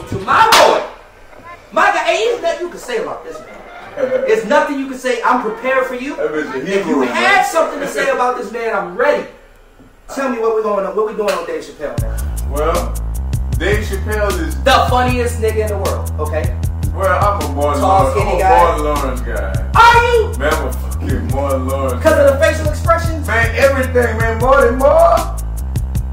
To my boy. My guy, hey, there's nothing you can say about this man. There's nothing you can say. I'm prepared for you. If you have something to say about this man, I'm ready. Tell me what we doing on Dave Chappelle, man. Well, Dave Chappelle is the funniest nigga in the world, okay? Well, I'm a Martin Lawrence guy. Are you? Man, I'm a fucking Martin Lawrence. Because of the facial expressions? Man, everything, man. Martin Moore.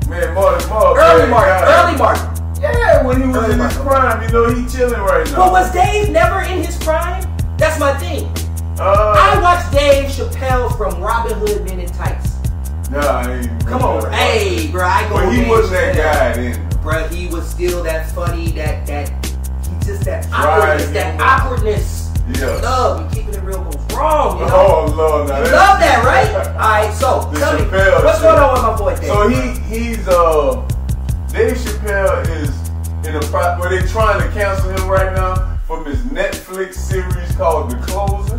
Man, Martin Moore. Early Martin. Yeah, when he was in his prime, you know, he chilling right now. But was Dave never in his prime? That's my thing. I watched Dave Chappelle from Robin Hood Men in Tights. Nah, I ain't. Come on, hey, bro, I go. But he wasn't that guy then. Bro, he was still that funny, that just that awkwardness, that awkwardness. Yeah. Love and keeping it real goes wrong, you know? Oh, Lord, now you love that, right? Alright, so tell me, what's going on with my boy Dave? So he's Dave Chappelle is in a where they're trying to cancel him right now from his Netflix series called The Closer,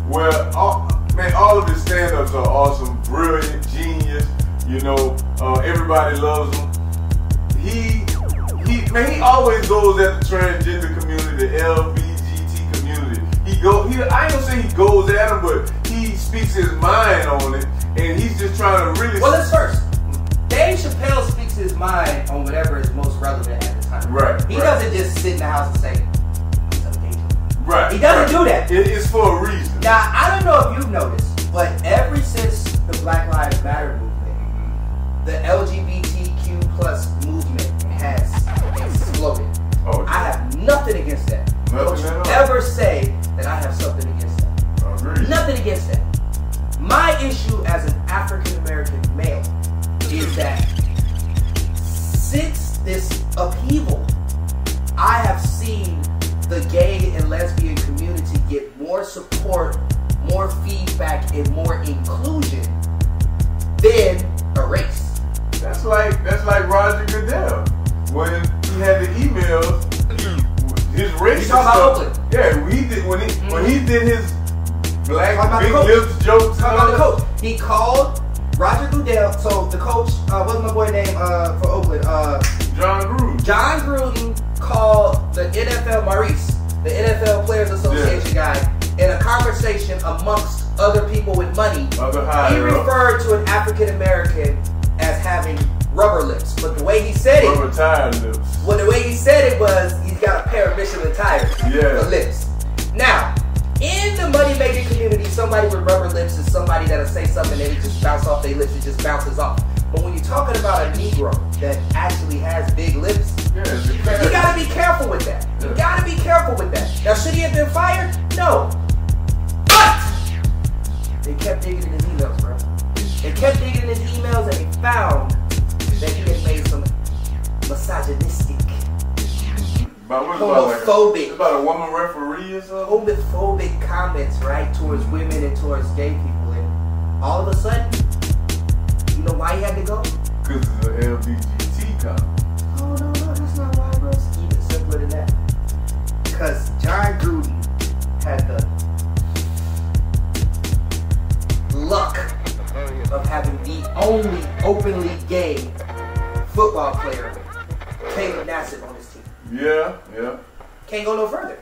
where all of his stand-ups are awesome, brilliant, genius. You know, everybody loves him. He always goes at the transgender community, the LGBT community. I ain't gonna say he goes at them, but he speaks his mind on it, and he's just trying to really. Well, let's first. Dave Chappelle speaks his mind on whatever is most relevant at the time. Right. He doesn't just sit in the house and say, right. He doesn't do that. It is for a reason. Now, I don't know if you've noticed, but ever since the Black Lives Matter movement, the LGBTQ plus movement has exploded. Oh, I have nothing against that. Don't you ever say that I have something against that. Agreed. Nothing against that. My issue as an African American male is that since this upheaval, I have seen the gay and lesbian community get more support, more feedback, and more inclusion than a race. That's like Roger Goodell when he had the emails. His race. You talking about Oakland? Yeah, when he did his black big lips jokes. Talking about the coach. He called Roger Goodell. So the coach, what's my boy name for Oakland? John Gruden. John Gruden called the NFL, Maurice, the NFL Players Association guy, in a conversation amongst other people with money. He referred to an African American as having rubber lips, but the way he said it, rubber tire lips. Well, the way he said it was he's got a pair of Michelin tires for lips. Now, in the money-making community, somebody with rubber lips is somebody that'll say something and it just bounce off their lips, it just bounces off. But when you're talking about a Negro that actually has big lips, you gotta be careful with that. You gotta be careful with that. Now, should he have been fired? No. But they kept digging in his emails, bro. They kept digging in his emails and they found that he had made some misogynistic, homophobic, about a woman referee or something? Homophobic comments, right, towards women and towards gay people. And all of a sudden, you know why he had to go? Because of the LGBT comment. Oh, no, that's not why, bro. It's even simpler than that. Because John Gruden had the luck of having the only openly gay football player, Caleb Nassib, on his team. Yeah. Can't go no further.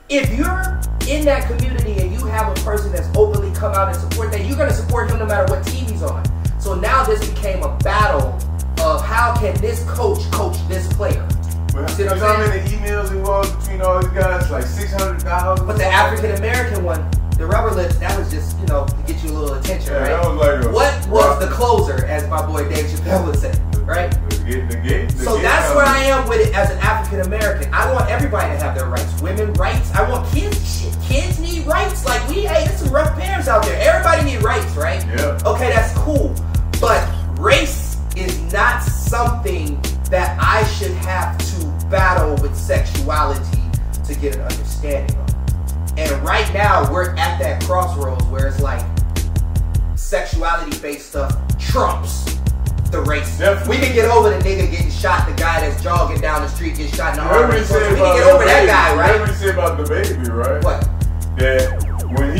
If you're in that community and you have a person that's openly come out and support that, you're going to support him no matter what team he's on. So now this became a battle of how can this coach this player. Well, see what I'm saying? How many emails it was between all these guys? Like 600,000? But the African American one, the rubber lips, that was just, you know, to get you a little attention, right? That was like what was the closer, as my boy Dave Chappelle would say, right? So that's where I am with it as an African American. I want everybody to have their rights. Women rights. I want kids. Shit, kids need rights. Like there's some rough parents out there. Everybody need rights, right? Yeah. Okay, that's cool. But race is not something that I should have to battle with sexuality to get an understanding of. And right now, we're at that crossroads where it's like sexuality-based stuff trumps the race. Definitely. We can get over the nigga getting shot, the guy that's jogging down the street gets shot in the arm. We can get over that guy, right? What did you say about the baby, right? What? That when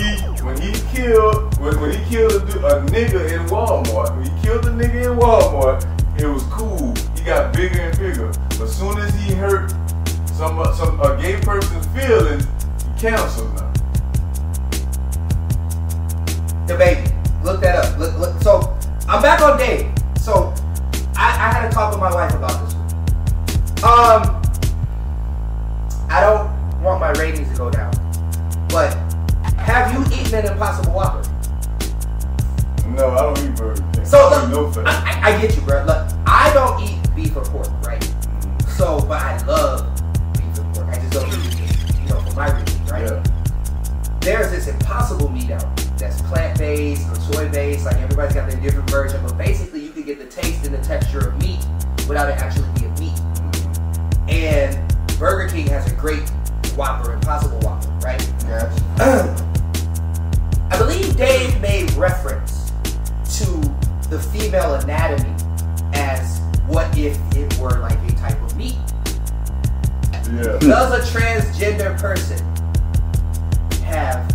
he killed a nigga in Walmart, when he killed a nigga in Walmart, it was cool. He got bigger and bigger. But as soon as he hurt a gay person's feelings, he cancels now. The baby. Look that up. Look. So I'm back on Dave. So I had a talk with my wife about this one. I don't want my ratings to go down, but have you eaten an Impossible Whopper? No, I don't eat Burger King. So look, no fat. I get you, bro. Look, I don't eat beef or pork, right? So, but I love beef and pork. I just don't eat it, for my reasons, right? Yeah. There's this Impossible meat out that's plant-based or soy-based. Like everybody's got their different version, but basically you can get the taste and the texture of meat without it actually being meat. And Burger King has a great Whopper, Impossible Whopper, right? Yeah. I believe Dave made reference to the female anatomy as what if it were like a type of meat. Yeah. Does a transgender person have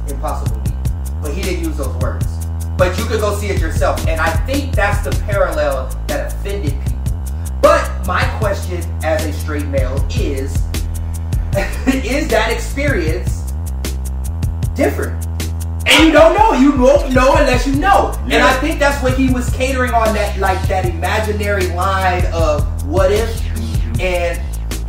Impossible meat? But he didn't use those words. But you could go see it yourself. And I think that's the parallel that offended people. But my question as a straight male is that experience different? And you don't know. You won't know unless you know. Yeah. And I think that's what he was catering on, that imaginary line of what if, and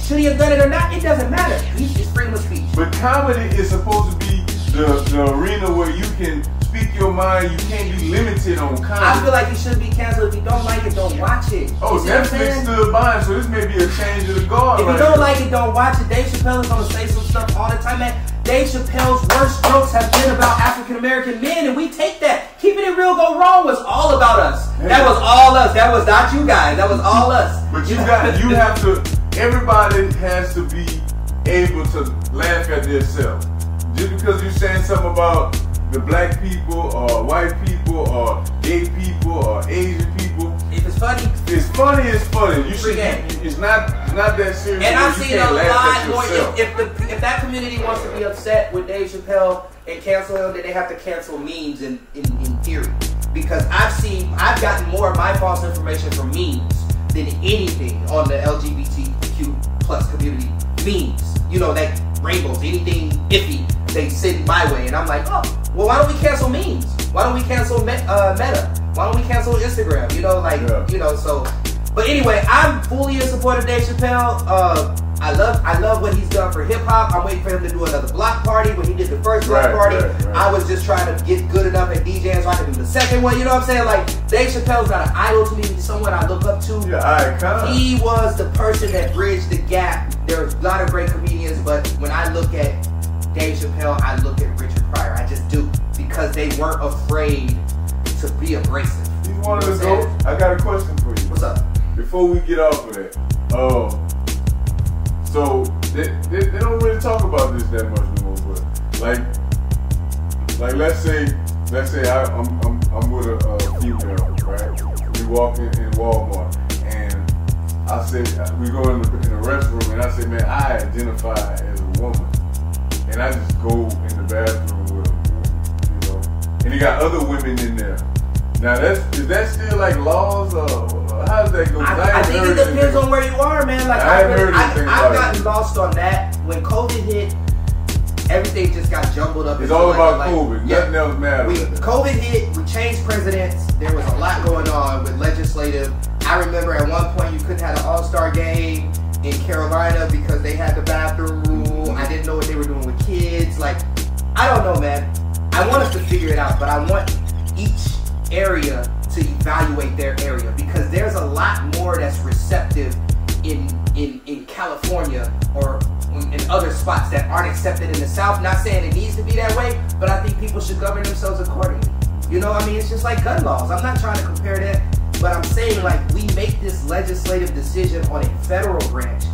should he have done it or not? It doesn't matter. It's freedom of speech. But comedy is supposed to be the arena where you can speak your mind. You can't be limited on comedy. I feel like you should be canceled. If you don't like it, don't watch it. Oh, Netflix stood by, so this may be a change of the guard. If you don't like it, don't watch it. Dave Chappelle is gonna say some stuff all the time, man. Dave Chappelle's worst jokes have been about African American men, and we take that. Keeping it real, go wrong was all about us. That was all us. That was not you guys. That was all us. But you have to. Everybody has to be able to laugh at themselves. Just because you're saying something about the black people or white people or gay people or Asian people, if it's funny, it's funny. It's funny. You should. It's not that serious. And I've seen a lot more. If that community wants to be upset with Dave Chappelle and cancel him, then they have to cancel memes in theory. Because I've gotten more of my false information from memes than anything on the LGBTQ plus community. Memes, like rainbows, anything iffy, they send my way, and I'm like, oh, well, why don't we cancel memes? Why don't we cancel Meta? Why don't we cancel Instagram? So. But anyway, I'm fully in support of Dave Chappelle. I love what he's done for hip hop. I'm waiting for him to do another block party. When he did the first block party, I was just trying to get good enough at DJing so I could do the second one. You know what I'm saying? Like, Dave Chappelle's not an idol to me. He's someone I look up to. Yeah, he was the person that bridged the gap. There's a lot of great comedians, but when I look at Dave Chappelle, I look at Richard Pryor. I just do, because they weren't afraid to be abrasive. He's one of the goats. I got a question for you. What's up? Before we get off of that, so they don't really talk about this that much no more. But like let's say I'm with a female, right? We walk in Walmart, and I say we go in the restroom, and I say, man, I identify as a woman, and I just go in the bathroom with her, and you got other women in there. Now is that still like laws, or how does that go? I think it depends on where you are, man. Like I've gotten lost on that. When COVID hit, everything just got jumbled up. It's all about COVID. Nothing else matters. COVID hit, we changed presidents. There was a lot going on with legislative. I remember at one point you couldn't have an all-star game in Carolina because they had the bathroom rule. I didn't know what they were doing with kids. Like, I don't know, man. I want us to figure it out, but I want each area to evaluate their area, because there's a lot more that's receptive in California or in other spots that aren't accepted in the South. Not saying it needs to be that way, but I think people should govern themselves accordingly. It's just like gun laws. I'm not trying to compare that, but I'm saying, like, we make this legislative decision on a federal branch,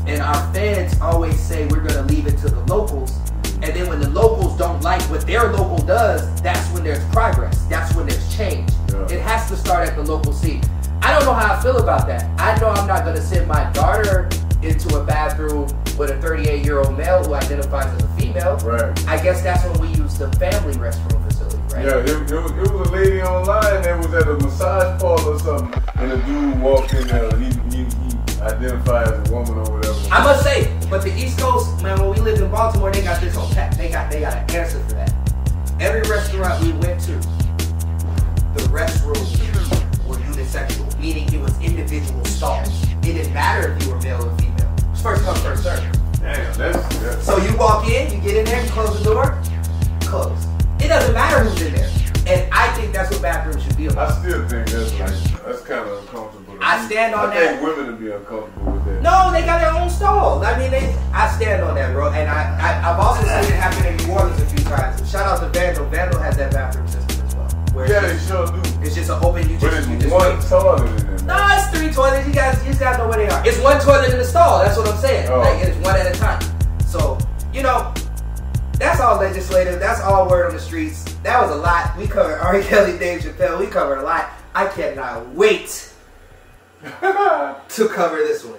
and our feds always say we're going to leave it to the locals. And then when the locals don't like what their local does, that's when there's progress. That's when there's change. Yeah. It has to start at the local scene. I don't know how I feel about that. I know I'm not going to send my daughter into a bathroom with a 38-year-old male who identifies as a female. Right. I guess that's when we use the family restroom facility, right? Yeah, it was a lady online that was at a massage parlor or something, and a dude walked in there. He identified as a woman or whatever. I must say, but the East Coast, man, when we lived in Baltimore, they got this on tap. They got an answer for that. Every restaurant we went to, the restrooms were unisexual, meaning it was individual stalls. It didn't matter if you were male or female. It was first come, first serve. Damn, that's... So you walk in, you get in there, you close the door, close. It doesn't matter who's in there. And I think that's what bathrooms should be about. I still think that's kind of uncomfortable. I stand on that. I think women would be uncomfortable with that. No, they got their own stall. I mean, I stand on that, bro. And I've also seen it happen in New Orleans a few times. Shout out to Vandal. Vandal has that bathroom system as well. Where yeah, they sure do. It's just an open, you just one toilet in there. No, it's 3 toilets. You just gotta know where they are. It's 1 toilet in the stall. That's what I'm saying. Oh. Like, it's one at a time. So, you know, that's all legislative. That's all word on the streets. That was a lot. We covered R. Kelly, Dave Chappelle. We covered a lot. I cannot wait to cover this one.